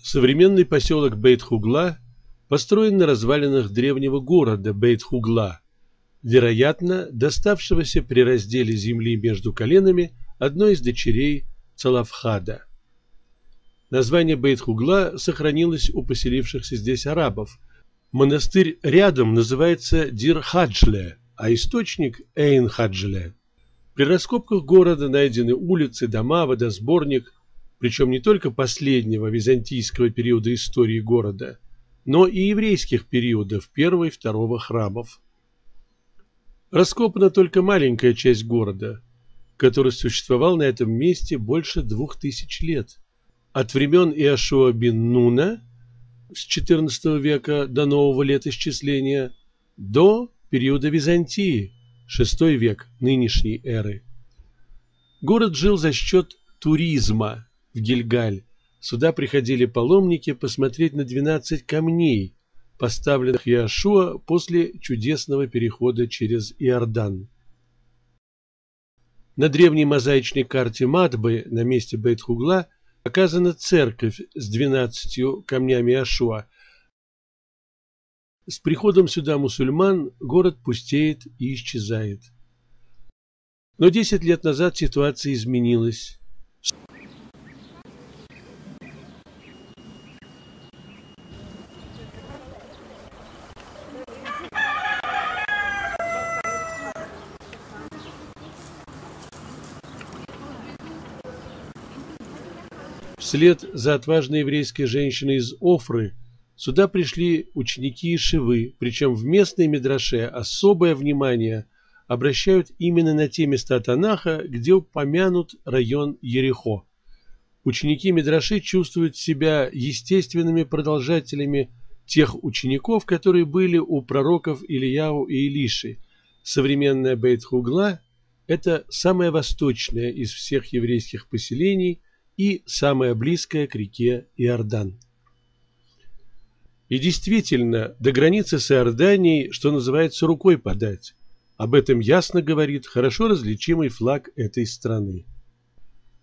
Современный поселок Бейт-Хугла построен на развалинах древнего города Бейт-Хугла, вероятно, доставшегося при разделе земли между коленами одной из дочерей Цалафхада. Название Бейт-Хугла сохранилось у поселившихся здесь арабов. Монастырь рядом называется Дир-Хаджле, а источник Эйн-Хаджле. При раскопках города найдены улицы, дома, водосборник, причем не только последнего византийского периода истории города, но и еврейских периодов первого и второго храмов. Раскопана только маленькая часть города, который существовал на этом месте больше 2000 лет. От времен Иошуа бен Нуна с XIV века до нового летоисчисления до периода Византии, VI век нынешней эры. Город жил за счет туризма в Гильгаль. Сюда приходили паломники посмотреть на 12 камней, поставленных Иошуа после чудесного перехода через Иордан. На древней мозаичной карте Мадбы на месте Бейт-Хугла показана церковь с 12 камнями Иошуа. С приходом сюда мусульман город пустеет и исчезает. Но 10 лет назад ситуация изменилась. Вслед за отважной еврейской женщиной из Офры сюда пришли ученики Ешивы, причем в местной мидраше особое внимание обращают именно на те места Танаха, где упомянут район Ерихо. Ученики мидраши чувствуют себя естественными продолжателями тех учеников, которые были у пророков Илияу и Илиши. Современная Бейт-Хугла – это самое восточное из всех еврейских поселений и самое близкое к реке Иордан. И действительно, до границы с Иорданией, что называется, рукой подать. Об этом ясно говорит хорошо различимый флаг этой страны.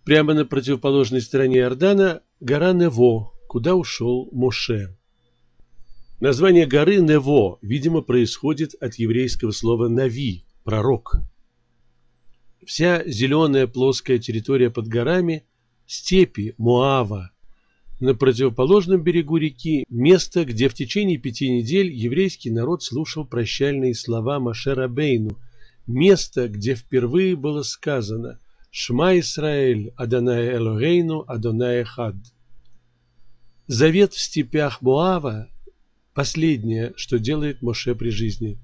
Прямо на противоположной стороне Иордана гора Нево, куда ушел Моше. Название горы Нево, видимо, происходит от еврейского слова «нави» – «пророк». Вся зеленая плоская территория под горами – степи Моава. На противоположном берегу реки место, где в течение 5 недель еврейский народ слушал прощальные слова Моше Рабейну, место, где впервые было сказано «Шма Исраэль, Адонай Элогейну, Адонай Эхад». Завет в степях Моава – последнее, что делает Моше при жизни.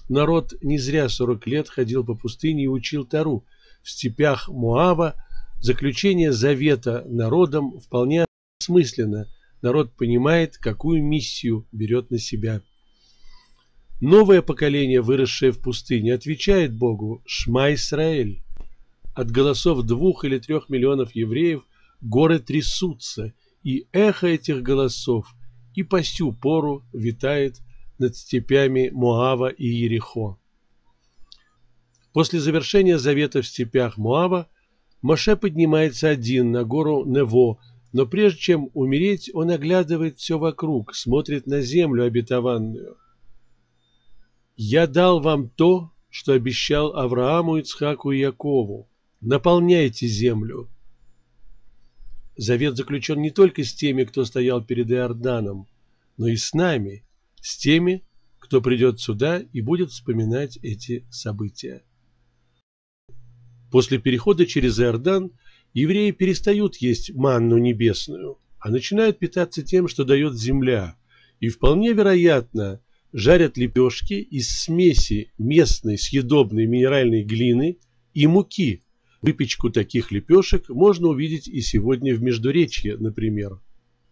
Народ не зря 40 лет ходил по пустыне и учил Тору. В степях Моава заключение завета народом вполне осмысленно. Народ понимает, какую миссию берет на себя. Новое поколение, выросшее в пустыне, отвечает Богу «Шма Исраэль». От голосов 2 или 3 миллионов евреев горы трясутся, и эхо этих голосов и по сю пору витает над степями Моава и Ерихо. После завершения завета в степях Моава Моше поднимается один на гору Нево, но прежде чем умереть, он оглядывает все вокруг, смотрит на землю обетованную. «Я дал вам то, что обещал Аврааму, Ицхаку и Якову. Наполняйте землю». Завет заключен не только с теми, кто стоял перед Иорданом, но и с нами, с теми, кто придет сюда и будет вспоминать эти события. После перехода через Иордан евреи перестают есть манну небесную, а начинают питаться тем, что дает земля, и вполне вероятно жарят лепешки из смеси местной съедобной минеральной глины и муки. Выпечку таких лепешек можно увидеть и сегодня в Междуречье, например.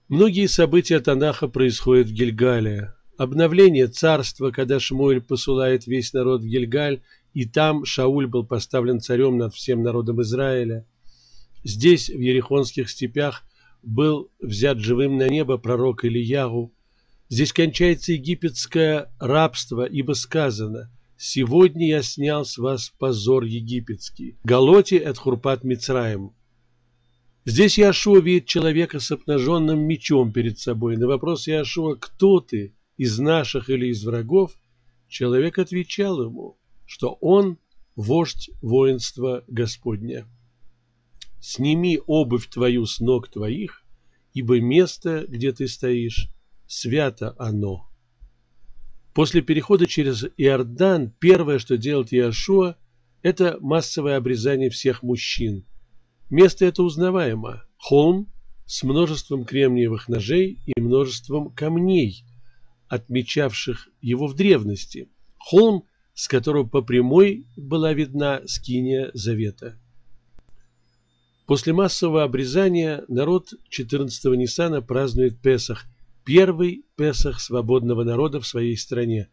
Многие события Танаха происходят в Гильгале. Обновление царства, когда Шмуэль посылает весь народ в Гильгаль, и там Шауль был поставлен царем над всем народом Израиля. Здесь, в Ерихонских степях, был взят живым на небо пророк Илияу. Здесь кончается египетское рабство, ибо сказано: «Сегодня я снял с вас позор египетский». Галоти эт хурпат Мицраим. Здесь Иошуа видит человека с обнаженным мечом перед собой. На вопрос Иошуа: «Кто ты, из наших или из врагов?» человек отвечал ему, что он вождь воинства Господня. «Сними обувь твою с ног твоих, ибо место, где ты стоишь, свято оно». После перехода через Иордан первое, что делает Иошуа, это массовое обрезание всех мужчин. Место это узнаваемо. Холм с множеством кремниевых ножей и множеством камней, отмечавших его в древности. Холм, с которого по прямой была видна скиния Завета. После массового обрезания народ 14-го Ниссана празднует Песах, первый Песах свободного народа в своей стране.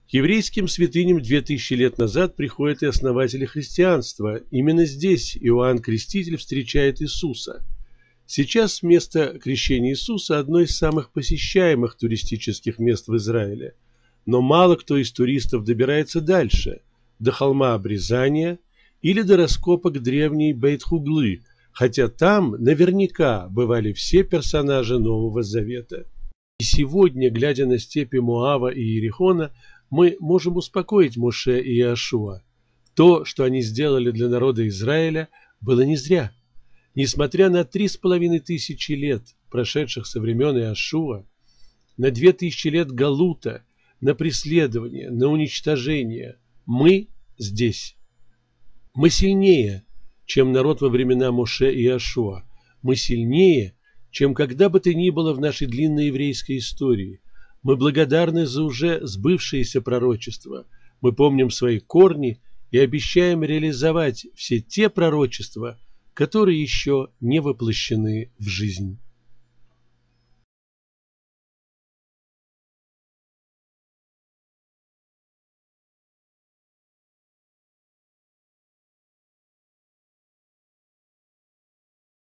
К еврейским святыням 2000 лет назад приходят и основатели христианства. Именно здесь Иоанн Креститель встречает Иисуса. Сейчас место крещения Иисуса одно из самых посещаемых туристических мест в Израиле. Но мало кто из туристов добирается дальше, до холма обрезания или до раскопок древней Бейт-Хуглы, хотя там наверняка бывали все персонажи Нового Завета. И сегодня, глядя на степи Моава и Иерихона, мы можем успокоить Моше и Иошуа. То, что они сделали для народа Израиля, было не зря. Несмотря на 3500 лет, прошедших со времен Иошуа, на 2000 лет галута, на преследование, на уничтожение, мы здесь. Мы сильнее, чем народ во времена Моше и Иошуа. Мы сильнее, чем когда бы то ни было в нашей длинной еврейской истории. Мы благодарны за уже сбывшиеся пророчества. Мы помним свои корни и обещаем реализовать все те пророчества, которые еще не воплощены в жизнь.